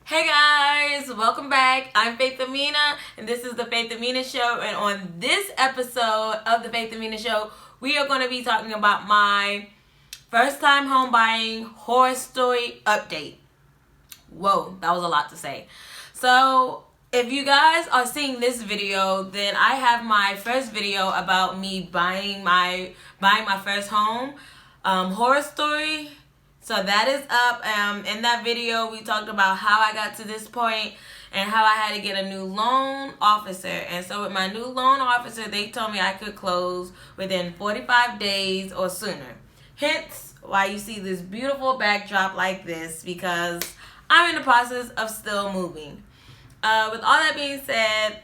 Hey guys, welcome back. I'm Faith Amina, and this is the Faith Amina Show. And on this episode of the Faith Amina Show, we are going to be talking about my first time home buying horror story update. Whoa, that was a lot to say. So, if you guys are seeing this video, then I have my first video about me buying my first home horror story. So that is up. In that video, we talked about how I got to this point and how I had to get a new loan officer. And so with my new loan officer, they told me I could close within 45 days or sooner. Hence why you see this beautiful backdrop like this, because I'm in the process of still moving. With all that being said,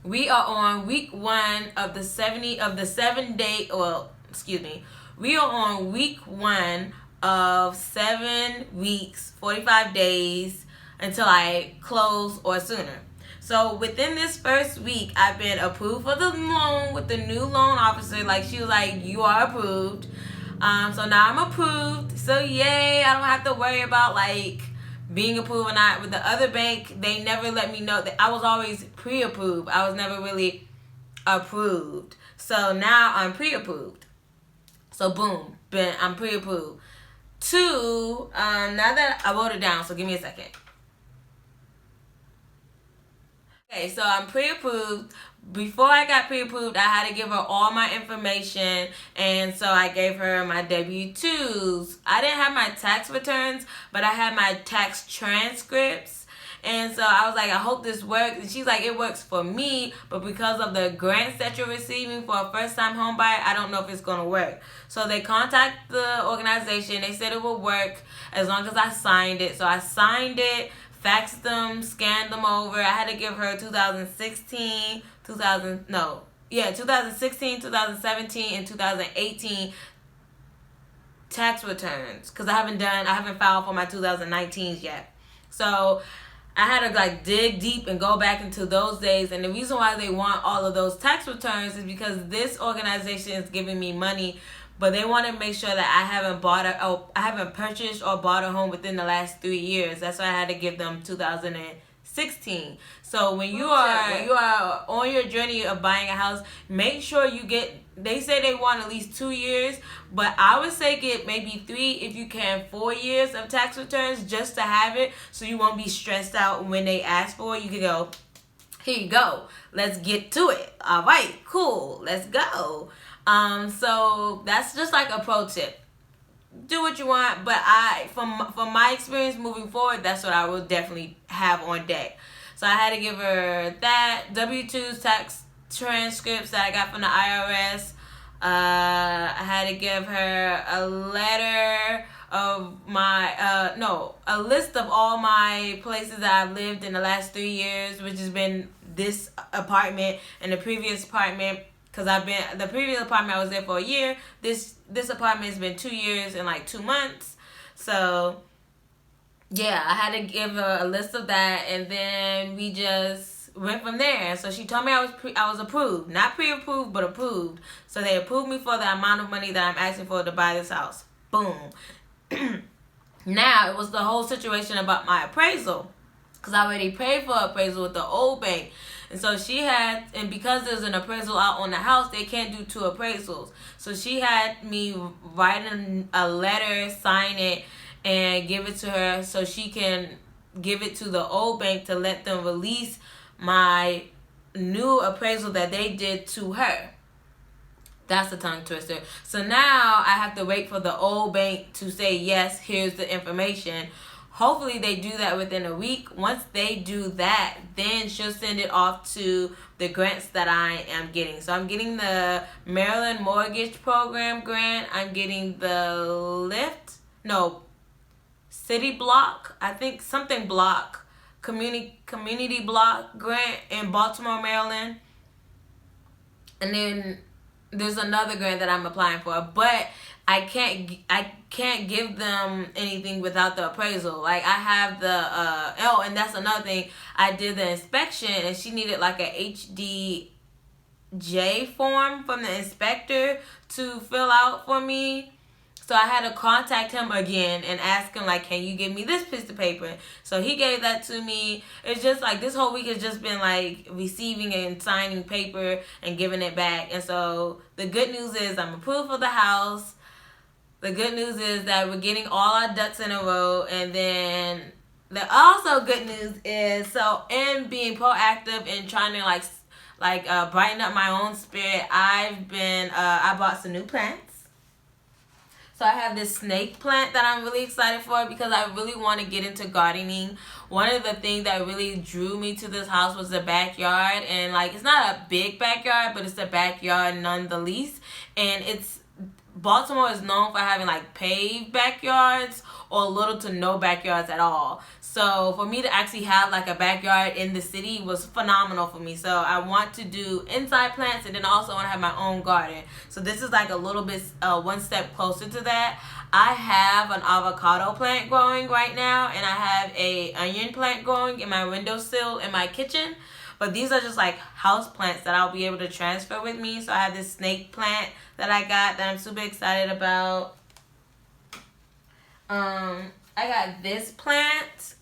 we are on week 1 of the 7 day. We are on week 1 of 7 weeks, 45 days until I close or sooner. So within this first week, I've been approved for the loan with the new loan officer. Like, she was like, you are approved. So now I'm approved. So yay, I don't have to worry about like being approved or not. With the other bank, they never let me know that I was always pre-approved. I was never really approved. So now I'm pre-approved. So boom, I'm pre-approved. 2, now that I wrote it down, so give me a second. Okay, so I'm pre-approved. Before I got pre-approved, I had to give her all my information, and so I gave her my W-2s. I didn't have my tax returns, but I had my tax transcripts. And so I was like, I hope this works. And she's like, it works for me, but because of the grants that you're receiving for a first-time home buyer, I don't know if it's going to work. So they contacted the organization. They said it would work as long as I signed it. So I signed it, faxed them, scanned them over. I had to give her 2016, 2017, and 2018 tax returns, because I haven't filed for my 2019s yet. So I had to like dig deep and go back into those days. And the reason why they want all of those tax returns is because this organization is giving me money, but they want to make sure that I haven't purchased or bought a home within the last 3 years. That's why I had to give them 2016. So when you are on your journey of buying a house, make sure you get. They say they want at least 2 years, but I would say get maybe 3, if you can, 4 years of tax returns, just to have it, so you won't be stressed out when they ask for it. You can go, here you go, let's get to it. All right, cool, let's go. So that's just like a pro tip. Do what you want, but from my experience moving forward, that's what I will definitely have on deck. So I had to give her that, W-2s, tax transcripts that I got from the IRS. I had to give her a letter of a list of all my places that I've lived in the last 3 years, which has been this apartment and the previous apartment. Because the previous apartment I was there for a year. This apartment has been 2 years and like 2 months. So yeah, I had to give her a list of that, and then we just went from there. So she told me I was approved, not pre-approved, but approved. So they approved me for the amount of money that I'm asking for to buy this house. Boom. Now it was the whole situation about my appraisal, because I already paid for appraisal with the old bank. And so and because there's an appraisal out on the house, they can't do 2 appraisals. So she had me write a letter, sign it, and give it to her so she can give it to the old bank to let them release my new appraisal that they did to her. That's a tongue twister. So now I have to wait for the old bank to say, yes, here's the information. Hopefully they do that within a week. Once they do that, then she'll send it off to the grants that I am getting. So I'm getting the Maryland Mortgage Program grant. I'm getting the City Block, I think something block, community block grant in Baltimore, Maryland. And then there's another grant that I'm applying for, but I can't give them anything without the appraisal. Like, I have the and that's another thing. I did the inspection, and she needed like a HDJ form from the inspector to fill out for me. So I had to contact him again and ask him, like, can you give me this piece of paper? So he gave that to me. It's just like this whole week has just been like receiving and signing paper and giving it back. And so the good news is I'm approved for the house. The good news is that we're getting all our ducks in a row. And then the also good news is, so in being proactive and trying to brighten up my own spirit, I bought some new plants. So I have this snake plant that I'm really excited for because I really want to get into gardening. One of the things that really drew me to this house was the backyard. And like, it's not a big backyard, but it's a backyard nonetheless. And Baltimore is known for having like paved backyards or little to no backyards at all. So for me to actually have like a backyard in the city was phenomenal for me. So I want to do inside plants, and then also want to have my own garden. So this is like a little bit one step closer to that. I have an avocado plant growing right now, and I have a onion plant growing in my windowsill in my kitchen. But these are just like house plants that I'll be able to transfer with me. So I have this snake plant that I got that I'm super excited about. I got this plant.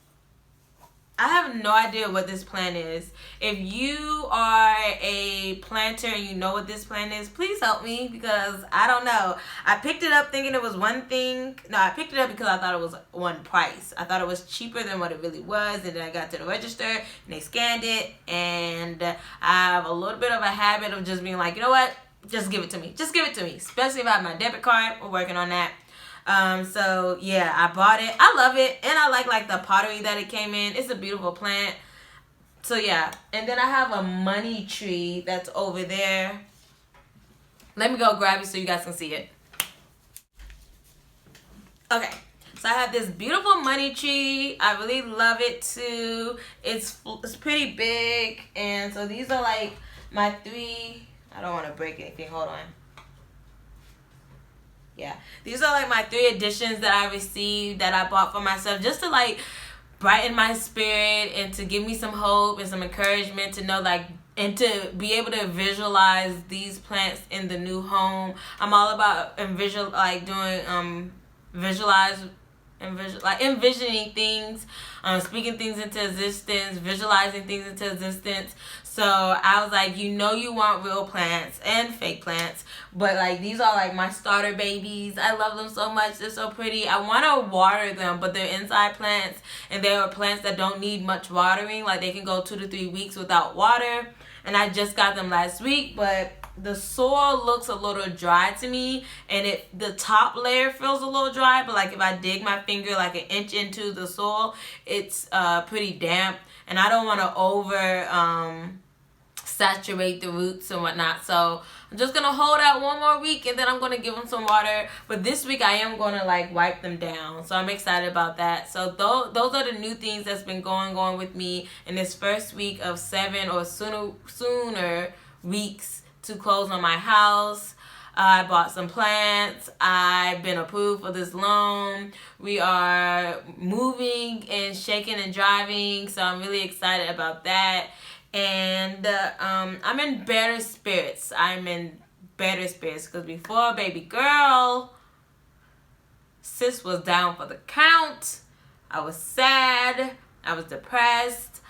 I have no idea what this plant is. If you are a planter and you know what this plant is, please help me, because I don't know. I picked it up thinking it was one thing. No, I picked it up because I thought it was one price. I thought it was cheaper than what it really was. And then I got to the register and they scanned it. And I have a little bit of a habit of just being like, you know what? Just give it to me. Just give it to me. Especially if I have my debit card. We're working on that. So yeah, I bought it. I love it, and I like the pottery that it came in. It's a beautiful plant. So yeah, and then I have a money tree that's over there. Let me go grab it so you guys can see it. Okay, so I have this beautiful money tree. I really love it too. It's pretty big, and so these are like my three. I don't want to break anything. Hold on. Yeah, these are like my 3 additions that I received that I bought for myself, just to like brighten my spirit and to give me some hope and some encouragement to know, like, and to be able to visualize these plants in the new home. I'm all about envisioning things, speaking things into existence, visualizing things into existence. So I was like, you want real plants and fake plants, but like these are like my starter babies. I love them so much. They're so pretty. I want to water them, but they're inside plants, and they are plants that don't need much watering. Like they can go 2 to 3 weeks without water. And I just got them last week, but the soil looks a little dry to me, and the top layer feels a little dry, but like if I dig my finger like an inch into the soil, it's pretty damp, and I don't want to over saturate the roots and whatnot. So I'm just gonna hold out 1 more week, and then I'm gonna give them some water. But this week I am gonna like wipe them down, so I'm excited about that. So those are the new things that's been going on with me in this first week of 7 or sooner weeks to close on my house. I bought some plants. I've been approved for this loan. We are moving and shaking and driving, so I'm really excited about that. And I'm in better spirits. Because before baby girl, sis was down for the count. I was sad. I was depressed.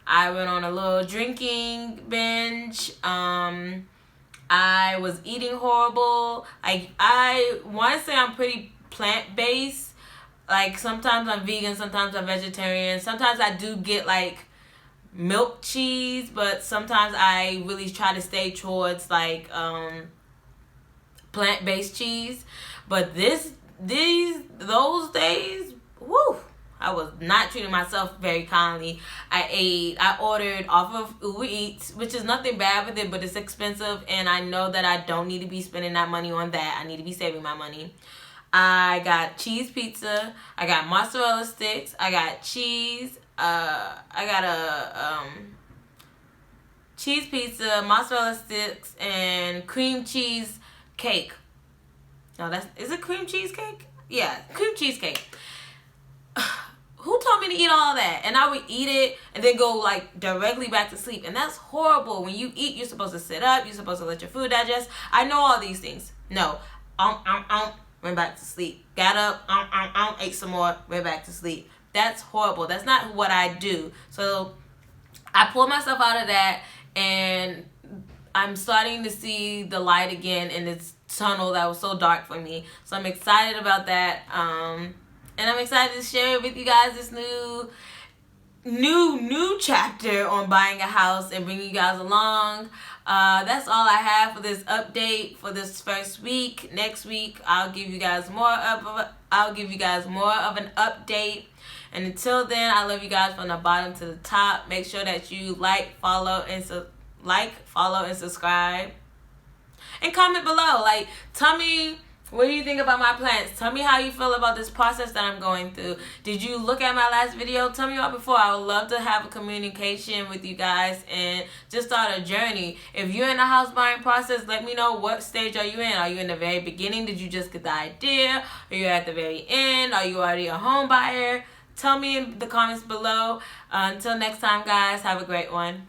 I went on a little drinking binge. I was eating horrible. I want to say I'm pretty plant-based. Like sometimes I'm vegan, sometimes I'm vegetarian. Sometimes I do get like milk cheese, but sometimes I really try to stay towards like plant-based cheese. But those days, woo, I was not treating myself very kindly. I ordered off of Uber Eats, which is nothing bad with it, but it's expensive, and I know that I don't need to be spending that money on that. I need to be saving my money. I got cheese pizza. I got mozzarella sticks. I got cheese. I got a cheese pizza, mozzarella sticks, and cream cheese cake. No, is it cream cheese cake? Yeah, cream cheese cake. Who told me to eat all that? And I would eat it and then go like directly back to sleep. And that's horrible. When you eat, you're supposed to sit up. You're supposed to let your food digest. I know all these things. No. went back to sleep. Got up, ate some more, went back to sleep. That's horrible. That's not what I do. So I pulled myself out of that, and I'm starting to see the light again in this tunnel that was so dark for me. So I'm excited about that. And I'm excited to share with you guys this new chapter on buying a house and bring you guys along. That's all I have for this update for this first week. Next week I'll give you guys more of an update. And until then, I love you guys from the bottom to the top. Make sure that you follow, and subscribe. And comment below. Tell me, what do you think about my plans? Tell me how you feel about this process that I'm going through. Did you look at my last video? Tell me about before. I would love to have a communication with you guys and just start a journey. If you're in the house buying process, let me know, what stage are you in? Are you in the very beginning? Did you just get the idea? Are you at the very end? Are you already a home buyer? Tell me in the comments below. Until next time, guys, have a great one.